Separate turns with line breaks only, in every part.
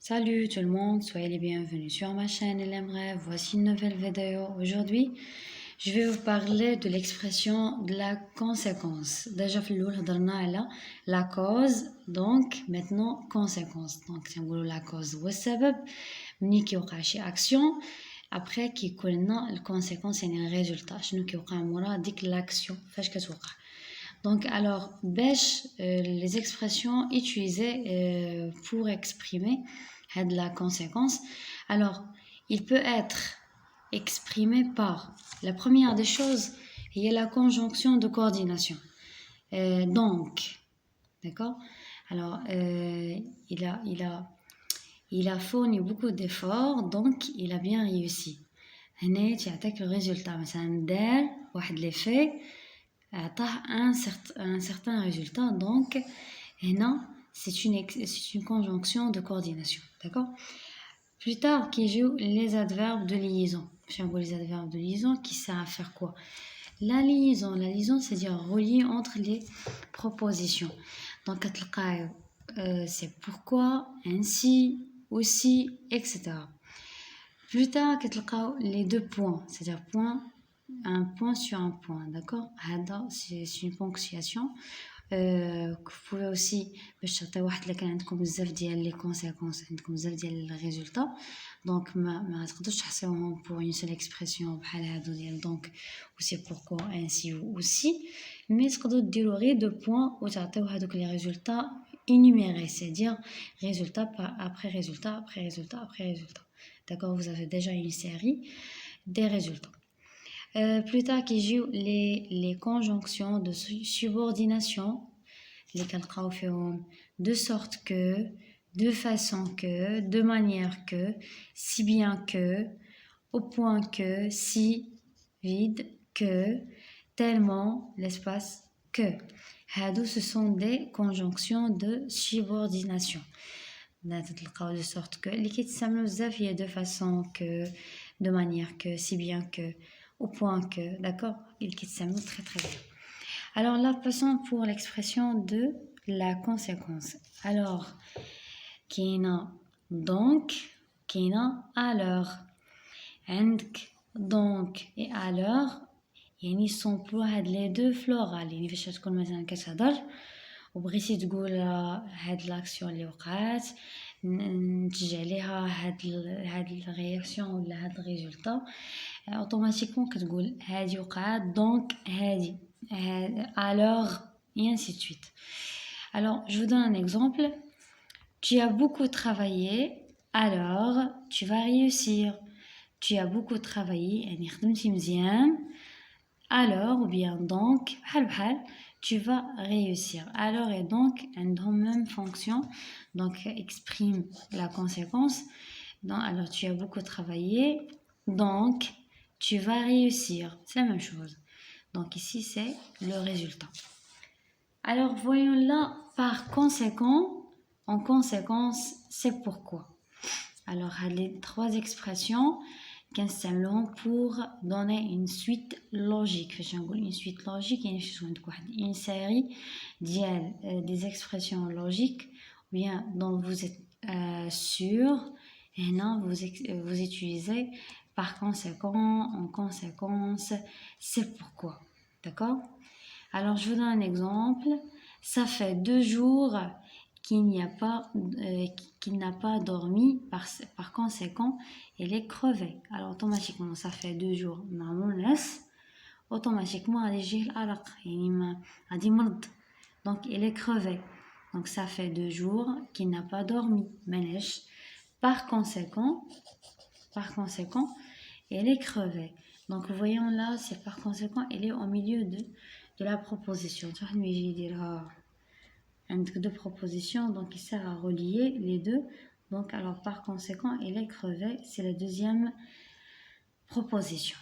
Salut tout le monde, soyez les bienvenus sur ma chaîne LM Voici une nouvelle vidéo. Aujourd'hui, je vais vous parler de l'expression de la conséquence. Déjà, la cause, donc maintenant conséquence. Donc, c'est la cause ou السبب مني كيوقع شي action après كيكون لنا الكونسيكونس يعني الريزولتا شنو كيوقع مورا ديك لاكسيون فاش كتوقع. Donc, alors, les expressions utilisées pour exprimer la conséquence. Alors, il peut être exprimé par la première des choses, il y a la conjonction de coordination. Donc, d'accord. Alors, il a fourni beaucoup d'efforts, donc il a bien réussi. هنا تعطيك le résultat. مثلا دار واحد l'effet un certain résultat. Donc, c'est une conjonction de coordination. D'accord. Plus tard, qui joue les adverbes de liaison. Les adverbes de liaison qui servent à faire quoi? La liaison, c'est-à-dire relier entre les propositions. Donc, c'est pourquoi, ainsi, aussi, etc. Plus tard, les deux points, c'est-à-dire un point sur un point, d'accord? C'est une ponctuation. Vous pouvez aussi عندكم بزاف ديال les conséquences عندكم بزاف ديال les résultats, donc ما تقدروش تحصيوهم pour une seule expression بحال هادو ديال donc ou c'est pourquoi ainsi ou aussi, mais تقدروا ديروا غير deux points وتعطيو هادوك les résultats énumérés, c'est-à-dire résultat après résultat après résultat après résultat. D'accord, vous avez déjà une série des résultats. Plus tard, qui jouent les conjonctions de subordination, les de sorte que, de façon que, de manière que, si bien que, au point que, si, vide, que, tellement, l'espace, que. Ce sont des conjonctions de subordination. De sorte que, de façon que, de manière que, si bien que, au point que, d'accord, il quitte ça très très bien. Alors là, passons pour l'expression de la conséquence. Alors, kina donc, kina alors, donc et alors, يعني s'emploie les deux florales. يعني فاش تكون مثلا كتهضر وبغيتي تقول هاد لاكسيون اللي وقعت نتج عليها هاد الرياكسيون ولا هاد الريزولتا اوتوماتيكمون كتقول هادي وقعت دونك هادي alors et ainsi de suite. Alors je vous donne un exemple. Tu as beaucoup travaillé, alors tu vas réussir. Tu as beaucoup travaillé يعني خدمتي مزيان alors ou bien donc tu vas réussir. Alors et donc عندهم même fonction, donc exprime la conséquence. Donc, alors tu as beaucoup travaillé, donc tu vas réussir. C'est la même chose. Donc ici c'est le résultat. Alors voyons là par conséquent. En conséquence, c'est pourquoi. Alors les trois expressions pour donner une suite logique. Une suite logique, une série des expressions logiques bien dont vous êtes sûr, et non vous utilisez par conséquent, en conséquence, c'est pourquoi. D'accord? Alors je vous donne un exemple. Ça fait 2 jours qu'il n'a pas dormi, par conséquent, il est crevé. Alors automatiquement, ça fait 2 jours. Automatiquement, donc il est crevé. Donc ça fait 2 jours qu'il n'a pas dormi. Par conséquent, il est crevé. Donc voyons là, c'est par conséquent, il est au milieu de la proposition. Deux propositions, donc il sert à relier les deux. Donc alors par conséquent il est crevé, c'est la deuxième proposition.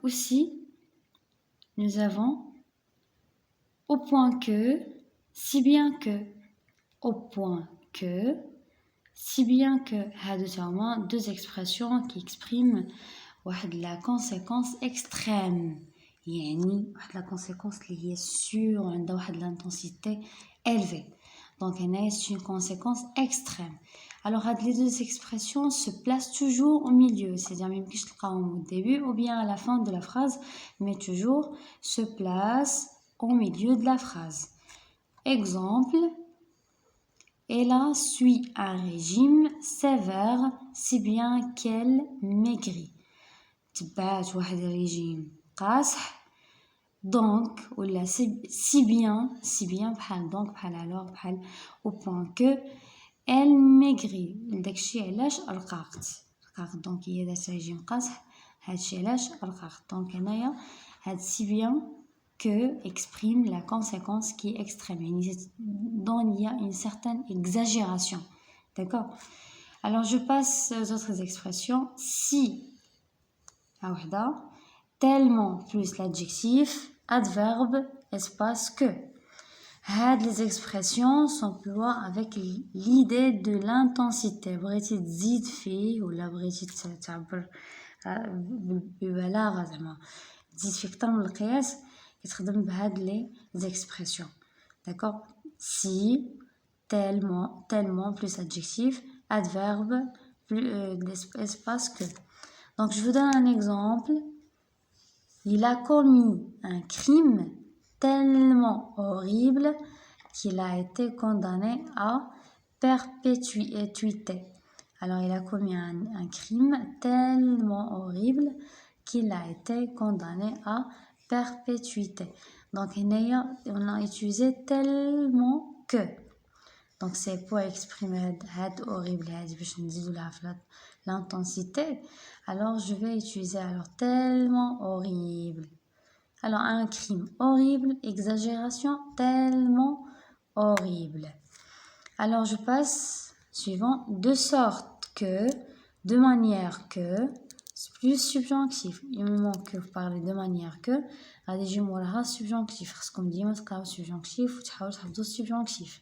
Aussi nous avons au point que, si bien que, au point que, si bien que. Deux expressions qui expriment la conséquence extrême. يعني واحد لا كونسيكونس اللي هي سور عندها واحد لانتونسيتي élevée. Donc c'est une conséquence extrême. Alors les deux expressions se placent toujours au milieu, c'est-à-dire même que je le au début ou bien à la fin de la phrase, mais toujours se place au milieu de la phrase. Exemple, Ella suit un régime sévère si bien qu'elle maigrit. تبعت واحد الريجيم قاصح donc ولا si bien بحال donc بحال alors بحال au point que elle maigrit داكشي علاش رقاقت donc هي دات ريجيم قاصح هادشي علاش رقاقت donc هنايا هاد si bien que exprime la conséquence qui est extrême dont il y a une certaine exagération, d'accord. Alors je passe aux autres expressions. Si tellement plus l'adjectif adverbe espace que. Les expressions s'emploient avec l'idée de l'intensité. بغيتي تزيد فيه ولا بغيتي تعبر ببلاغة زعما تزيد فيه كتر من القياس كتخدم بهاد لي expressions, d'accord. Si tellement plus adjectif adverbe plus espace que. Donc je vous donne un exemple. Il a commis un crime tellement horrible qu'il a été condamné à perpétuité. Alors il a commis un crime tellement horrible qu'il a été condamné à perpétuité. Donc on a utilisé tellement que. Donc c'est pour exprimer horrible l'intensité. Alors je vais utiliser tellement horrible. Alors un crime horrible, exagération tellement horrible. Alors je passe suivant, de sorte que, de manière que, c'est plus subjonctif. Il me manque que vous parlez de manière que, غادي يجي موراها subjonctif. خصكم ديما تقراو subjonctif وتحاولوا تحفظوا subjonctif.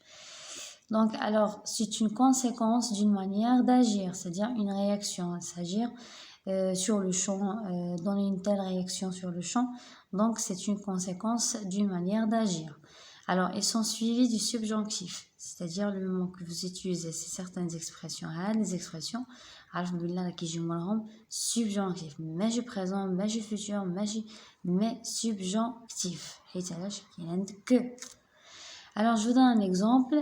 Donc, alors, c'est une conséquence d'une manière d'agir, c'est-à-dire une réaction, s'agir sur le champ, donner une telle réaction sur le champ. Donc, c'est une conséquence d'une manière d'agir. Alors, ils sont suivis du subjonctif, c'est-à-dire le moment que vous utilisez certaines expressions, les expressions, subjonctif, ماشي présent, ماشي futur, mais subjonctif. Que. Alors, je vous donne un exemple.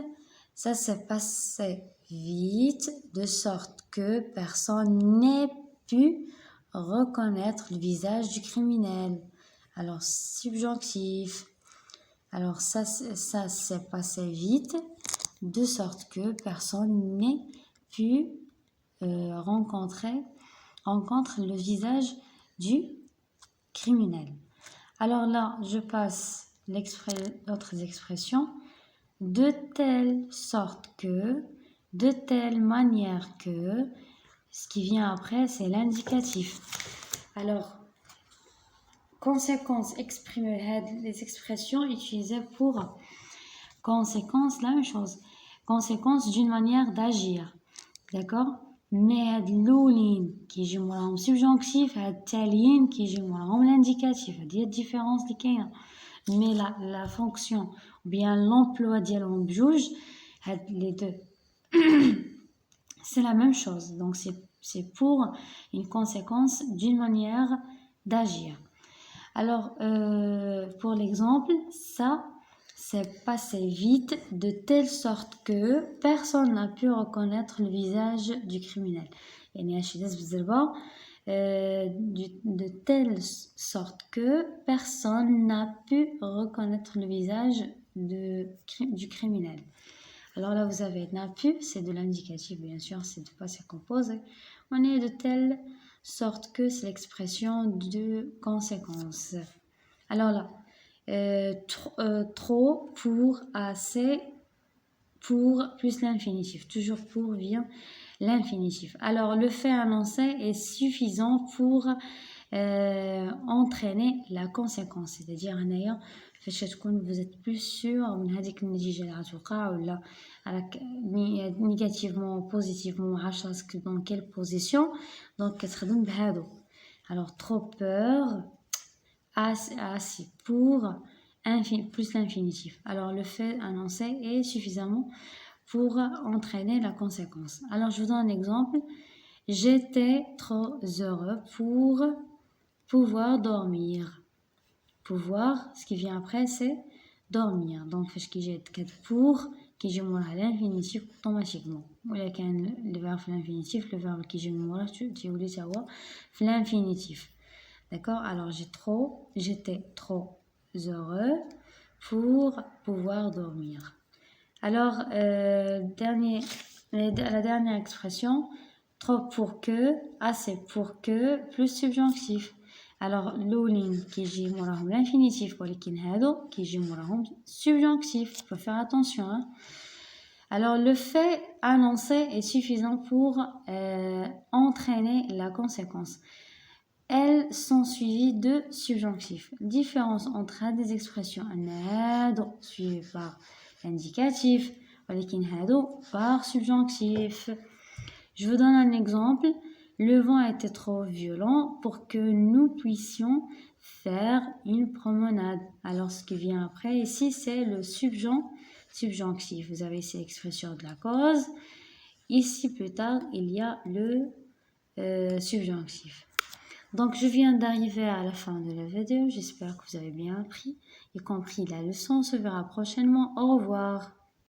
Ça s'est passé vite, de sorte que personne n'ait pu reconnaître le visage du criminel. Alors, subjonctif. Alors, ça s'est passé vite, de sorte que personne n'ait pu rencontre le visage du criminel. Alors là, je passe d'autres expressions. De telle sorte que, de telle manière que, ce qui vient après, c'est l'indicatif. Alors, conséquence exprimée, les expressions utilisées pour conséquence, la même chose. Conséquence d'une manière d'agir, d'accord. Mais l'oulin qui joue moraهم subjonctif, التاليين qui joue moraهم l'indicatif. Il y a une différence mais la fonction ou bien l'emploi ديالهم بجوج les deux c'est la même chose. Donc c'est pour une conséquence d'une manière d'agir. Alors pour l'exemple, ça s'est passé vite de telle sorte que personne n'a pu reconnaître le visage du criminel. يعني هادشي داز بالزربه de telle sorte que personne n'a pu reconnaître le visage du criminel. Alors là, vous avez n'a pu, c'est de l'indicatif, bien sûr, c'est de passé composé. On est de telle sorte que c'est l'expression de conséquence. Alors là, trop, pour, assez, pour, plus l'infinitif. Toujours pour vient l'infinitif. Alors, le fait annoncé est suffisant pour entraîner la conséquence. C'est-à-dire, فاش تكون vous êtes plus sûr من هذيك النتيجة اللي غتوقع ولا راك négativement positivement ما عرفتش راسك dans quelle position, donc كتخدم بهادو. Alors trop peur, assez pour, plus l'infinitif. Alors, le fait annoncé est suffisamment pour entraîner la conséquence. Alors, je vous donne un exemple. J'étais trop heureux pour pouvoir dormir. Pouvoir, ce qui vient après, c'est dormir. Donc, فاش كيجي pour كيجي موراها l'infinitif automatiquement. ولكن le verbe l'infinitif, le verbe qui جي موراها تيولي تا هو في l'infinitif. D'accord? Alors, j'étais trop heureux pour pouvoir dormir. Alors, la dernière expression, trop pour que, assez pour que, plus subjonctif. Alors, l'oulin qui j'ai moraهم l'infinitif, ولكن هادو qui j'ai moraهم subjonctif. Il faut faire attention. Hein? Alors, le fait annoncé est suffisant pour entraîner la conséquence. Elles sont suivies de subjonctifs. Différence entre des expressions suivies par l'indicatif, par subjonctif. Je vous donne un exemple. Le vent était trop violent pour que nous puissions faire une promenade. Alors, ce qui vient après ici, c'est le subjonctif. Vous avez ici l'expression de la cause. Ici, plus tard, il y a le subjonctif. Donc, je viens d'arriver à la fin de la vidéo. J'espère que vous avez bien appris, y compris la leçon. On se verra prochainement. Au revoir.